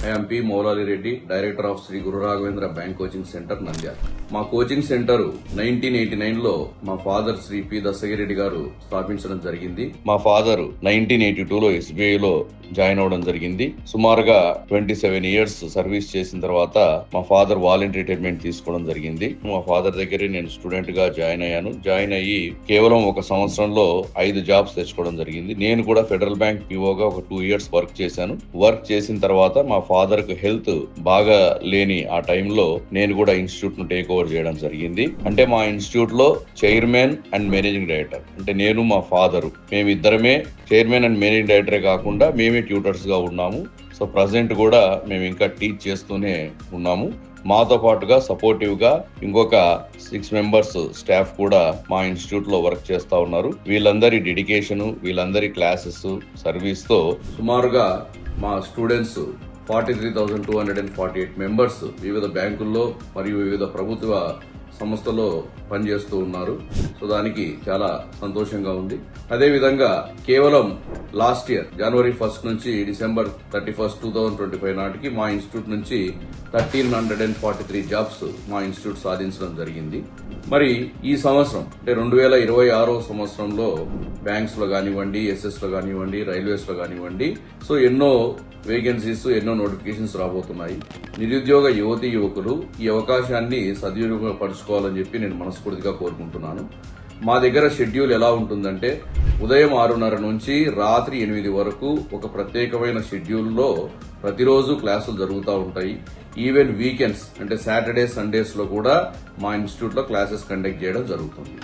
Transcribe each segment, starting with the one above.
I am P. Moulali Reddy, Director of Sri Guru Raghavendra Bank Coaching Center, Nandyal. మా coaching centre 1989లో మా father Shri P దశగిరెడ్డి గారు స్థాపించడం జరిగింది. మా ఫాదర్ 1982లో SBIలో జాయిన్ అవడం జరిగింది. సుమారుగా 27 ఇయర్స్ సర్వీస్ చేసిన తర్వాత మా ఫాదర్ వాలంటరీ రిటైర్మెంట్ తీసుకోవడం జరిగింది. మా ఫాదర్ దగ్గరే నేను స్టూడెంట్ గా జాయిన్ అయ్యాను. జాయిన్ అయ్యి కేవలం ఒక సంవత్సరంలో 5 జాబ్స్ తెచ్చుకోవడం జరిగింది. నేను కూడా ఫెడరల్ బ్యాంక్ పిఓగా ఒక 2 ఇయర్స్ వర్క్ చేశాను. వర్క్ చేసిన తర్వాత మా ఫాదర్ కు హెల్త్ బాగా లేని ఆ టైంలో నేను కూడా ఇన్స్టిట్యూట్ ను టేక్ ఓవర్ చేయడం జరిగింది. అంటే మా ఇన్స్టిట్యూట్ లో చైర్మన్ అండ్ మేనేజింగ్ డైరెక్టర్ అంటే నేను మా ఫాదరు మేమిద్దరమే చైర్మన్ అండ్ మేనేజింగ్ డైరెక్టరే కాకుండా మేమే ట్యూటర్స్ గా ఉన్నాము. సో ప్రజెంట్ కూడా మేము ఇంకా టీచ్ చేస్తూనే ఉన్నాము. మాతో పాటుగా సపోర్టివ్ గా ఇంకొక 6 మెంబర్స్ స్టాఫ్ కూడా మా ఇన్స్టిట్యూట్ లో వర్క్ చేస్తా ఉన్నారు. వీళ్ళందరి డెడికేషన్, వీళ్ళందరి క్లాసెస్, సర్వీస్ తో సుమారుగా మా స్టూడెంట్స్ 43,248 మెంబర్స్ వివిధ బ్యాంకుల్లో మరియు వివిధ ప్రభుత్వ సంస్థలో పనిచేస్తూ ఉన్నారు. సో దానికి చాలా సంతోషంగా ఉంది. అదేవిధంగా కేవలం లాస్ట్ ఇయర్ జనవరి 1 నుంచి డిసెంబర్ 31, 2025 నాటికి మా ఇన్స్టిట్యూట్ నుంచి 1343 జాబ్స్ మా ఇన్స్టిట్యూట్ సాధించడం జరిగింది. మరి ఈ సంవత్సరం అంటే 2026 సంవత్సరంలో బ్యాంక్స్ లో కానివ్వండి, ఎస్ఎస్ లో కానివ్వండి, రైల్వేస్ లో కానివ్వండి, సో ఎన్నో వేకెన్సీస్, ఎన్నో నోటిఫికేషన్స్ రాబోతున్నాయి. నిరుద్యోగ యువతీ యువకులు ఈ అవకాశాన్ని సద్వినియోగపరచుకోవాలని చెప్పి నేను మనస్ఫూర్తిగా కోరుకుంటున్నాను. మా దగ్గర షెడ్యూల్ ఎలా ఉంటుందంటే ఉదయం 6:30 నుంచి రాత్రి 8 వరకు ఒక ప్రత్యేకమైన షెడ్యూల్లో ప్రతిరోజు క్లాసులు జరుగుతూ ఉంటాయి. ఈవెన్ వీకెండ్స్ అంటే సాటర్డే, సండేస్ లో కూడా మా ఇన్స్టిట్యూట్ లో క్లాసెస్ కండక్ట్ చేయడం జరుగుతుంది.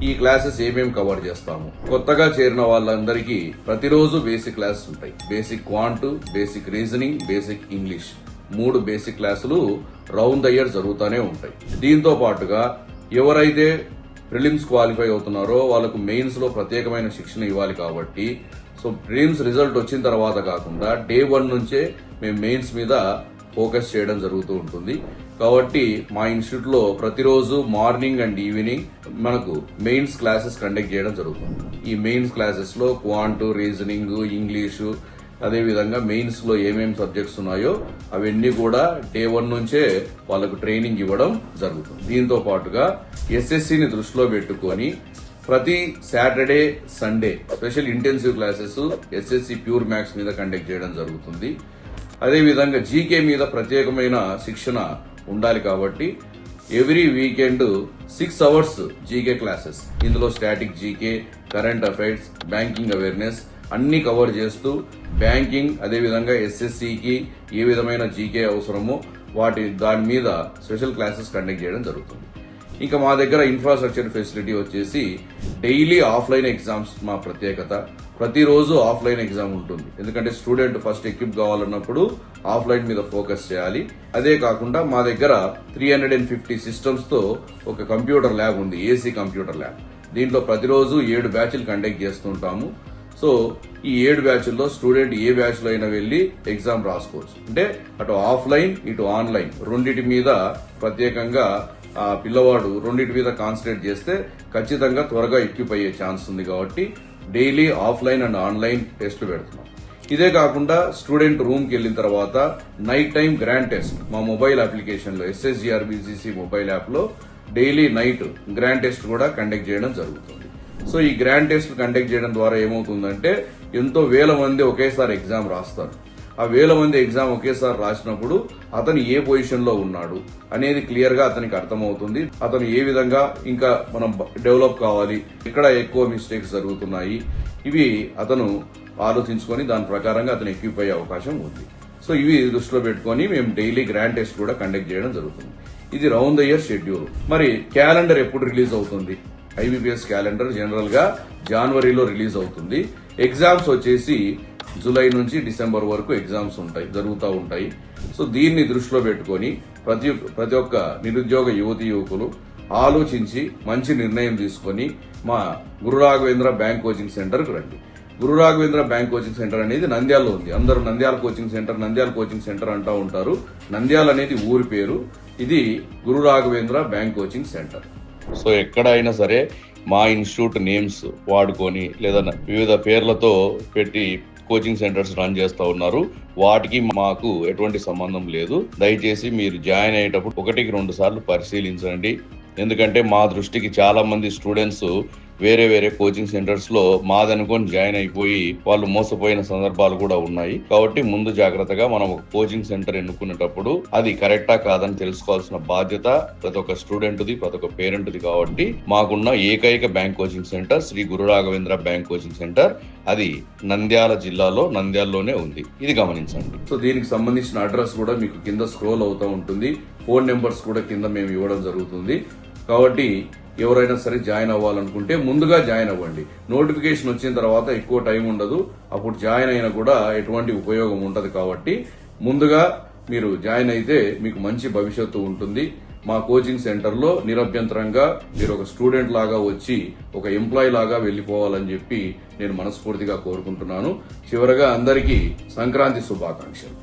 ఈ క్లాసెస్ ఏమేమి కవర్ చేస్తాము? కొత్తగా చేరిన వాళ్ళందరికీ ప్రతిరోజు బేసిక్ క్లాసెస్ ఉంటాయి. Basic quant, basic reasoning, basic English 3 basic క్లాసులు రౌండ్ ద ఇయర్ జరుగుతూనే ఉంటాయి. దీంతో పాటుగా ఎవరైతే ప్రిలిమ్స్ క్వాలిఫై అవుతున్నారో వాళ్ళకు మెయిన్స్ లో ప్రత్యేకమైన శిక్షణ ఇవ్వాలి కాబట్టి సో ప్రిలిమ్స్ రిజల్ట్ వచ్చిన తర్వాత కాకుండా డే 1 నుంచే మేము మెయిన్స్ మీద ఫోకస్ చేయడం జరుగుతూ ఉంటుంది. కాబట్టి మా ఇన్స్టిట్యూట్ లో ప్రతిరోజు మార్నింగ్ అండ్ ఈవినింగ్ మనకు మెయిన్స్ క్లాసెస్ కండక్ట్ చేయడం జరుగుతుంది. ఈ మెయిన్స్ క్లాసెస్ లో క్వాంట్, రీజనింగ్, ఇంగ్లీషు, అదేవిధంగా మెయిన్స్ లో ఏమేమి సబ్జెక్ట్స్ ఉన్నాయో అవన్నీ కూడా డే 1 నుంచే వాళ్ళకు ట్రైనింగ్ ఇవ్వడం జరుగుతుంది. దీంతో పాటుగా ఎస్ఎస్సిని దృష్టిలో పెట్టుకొని ప్రతి Saturday, Sunday special intensive classes SSC pure maths మీద కండక్ట్ చేయడం జరుగుతుంది. అదేవిధంగా జీకే మీద ప్రత్యేకమైన శిక్షణ ఉండాలి కాబట్టి every weekend 6 hours GK classes, ఇందులో static GK, current affairs, banking awareness అన్ని కవర్ చేస్తూ బ్యాంకింగ్ అదేవిధంగా ఎస్ఎస్సికి ఏ విధమైన జీకే అవసరమో దాని మీద స్పెషల్ క్లాసెస్ కండక్ట్ చేయడం జరుగుతుంది. ఇంకా మా దగ్గర ఇన్ఫ్రాస్ట్రక్చర్ ఫెసిలిటీ వచ్చేసి డైలీ ఆఫ్లైన్ ఎగ్జామ్స్ మా ప్రత్యేకత. ప్రతిరోజు ఆఫ్లైన్ ఎగ్జామ్ ఉంటుంది. ఎందుకంటే స్టూడెంట్ ఫస్ట్ ఎక్విప్ కావాలన్నప్పుడు ఆఫ్లైన్ మీద ఫోకస్ చేయాలి. అదే కాకుండా మా దగ్గర 350 సిస్టమ్స్ తో ఒక కంప్యూటర్ ల్యాబ్ ఉంది, ఏసీ కంప్యూటర్ ల్యాబ్. దీంట్లో ప్రతిరోజు 7 బ్యాచ్లు కండక్ట్ చేస్తుంటాము. సో ఈ 7 బ్యాచ్ల్లో స్టూడెంట్ ఏ బ్యాచ్ లో అయినా వెళ్లి ఎగ్జామ్ రాసుకోవచ్చు. అంటే అటు ఆఫ్లైన్ ఇటు ఆన్లైన్ రెండింటి మీద ప్రత్యేకంగా ఆ పిల్లవాడు రెండింటి మీద కాన్సన్ట్రేట్ చేస్తే ఖచ్చితంగా త్వరగా ఎక్విప్ అయ్యే ఛాన్స్ ఉంది. కాబట్టి డైలీ ఆఫ్లైన్ అండ్ ఆన్లైన్ టెస్టులు పెడుతున్నాం. ఇదే కాకుండా స్టూడెంట్ రూమ్ కి వెళ్లిన తర్వాత నైట్ టైం గ్రాండ్ టెస్ట్ మా మొబైల్ అప్లికేషన్ లో SSGRBCC మొబైల్ యాప్ లో డైలీ నైట్ గ్రాండ్ టెస్ట్ కూడా కండక్ట్ చేయడం జరుగుతుంది. సో ఈ గ్రాండ్ టెస్ట్ కండక్ట్ చేయడం ద్వారా ఏమవుతుందంటే ఎంతో వేల మంది ఒకేసారి ఎగ్జామ్ రాస్తారు. ఆ వేల మంది ఎగ్జామ్ ఒకేసారి రాసినప్పుడు అతను ఏ పొజిషన్ లో ఉన్నాడు అనేది క్లియర్ గా అతనికి అర్థమవుతుంది. అతను ఏ విధంగా ఇంకా మనం డెవలప్ కావాలి, ఎక్కడ ఎక్కువ మిస్టేక్స్ జరుగుతున్నాయి, ఇవి అతను ఆలోచించుకొని దాని ప్రకారంగా అతను ఎక్విప్ అయ్యే అవకాశం ఉంది. సో ఇవి దృష్టిలో పెట్టుకొని మేము డైలీ గ్రాండ్ టెస్ట్ కూడా కండక్ట్ చేయడం జరుగుతుంది. ఇది రౌండ్ ద ఇయర్ షెడ్యూల్. మరి క్యాలెండర్ ఎప్పుడు రిలీజ్ అవుతుంది? IBPS క్యాలెండర్ జనరల్ గా జనవరిలో రిలీజ్ అవుతుంది. ఎగ్జామ్స్ వచ్చేసి జూలై నుంచి డిసెంబర్ వరకు ఎగ్జామ్స్ జరుగుతూ ఉంటాయి. సో దీన్ని దృష్టిలో పెట్టుకొని ప్రతి ఒక్క నిరుద్యోగ యువతీ యువకులు ఆలోచించి మంచి నిర్ణయం తీసుకొని మా గురు రాఘవేంద్ర బ్యాంక్ కోచింగ్ సెంటర్ కు రండి. గురు రాఘవేంద్ర బ్యాంక్ కోచింగ్ సెంటర్ అనేది నంద్యాలలో ఉంది. అందరూ నంద్యాల కోచింగ్ సెంటర్ అంటూ ఉంటారు. నంద్యాల అనేది ఊరి పేరు. ఇది Guru Raghavendra bank coaching centre. So ఎక్కడైనా సరే మా ఇన్స్టిట్యూట్ నేమ్స్ వాడుకొని లేదా వివిధ పేర్లతో పెట్టి కోచింగ్ సెంటర్స్ రన్ చేస్తా ఉన్నారు. వాటికి మాకు ఎటువంటి సంబంధం లేదు. దయచేసి మీరు జాయిన్ అయ్యేటప్పుడు 1-2 సార్లు పరిశీలించండి. ఎందుకంటే మా దృష్టికి చాలా మంది స్టూడెంట్స్ వేరే కోచింగ్ సెంటర్స్ లో మాదనుకొని జాయిన్ అయిపోయి వాళ్ళు మోసపోయిన సందర్భాలు కూడా ఉన్నాయి. కాబట్టి ముందు జాగ్రత్తగా మనం ఒక కోచింగ్ సెంటర్ ఎన్నుకునేటప్పుడు అది కరెక్టా కాదని తెలుసుకోవాల్సిన బాధ్యత ప్రతి ఒక్క స్టూడెంట్ది, ప్రతి ఒక్క పేరెంట్ది. కాబట్టి మాకున్న ఏకైక bank coaching centre Shri Guru Raghavendra bank coaching centre, అది నంద్యాల జిల్లాలో నంద్యాలలోనే ఉంది. ఇది గమనించండి. సో దీనికి సంబంధించిన అడ్రస్ కూడా మీకు కింద స్క్రోల్ అవుతూ ఉంటుంది. ఫోన్ నెంబర్స్ కూడా కింద మేము ఇవ్వడం జరుగుతుంది. కాబట్టి ఎవరైనా సరే జాయిన్ అవ్వాలనుకుంటే ముందుగా జాయిన్ అవ్వండి. నోటిఫికేషన్ వచ్చిన తర్వాత ఎక్కువ టైం ఉండదు. అప్పుడు జాయిన్ అయినా కూడా ఎటువంటి ఉపయోగం ఉండదు. కాబట్టి ముందుగా మీరు జాయిన్ అయితే మీకు మంచి భవిష్యత్తు ఉంటుంది. మా కోచింగ్ సెంటర్లో నిరభ్యంతరంగా మీరు ఒక స్టూడెంట్ లాగా వచ్చి ఒక ఎంప్లాయీ లాగా వెళ్లిపోవాలని చెప్పి నేను మనస్ఫూర్తిగా కోరుకుంటున్నాను. చివరగా అందరికీ సంక్రాంతి శుభాకాంక్షలు.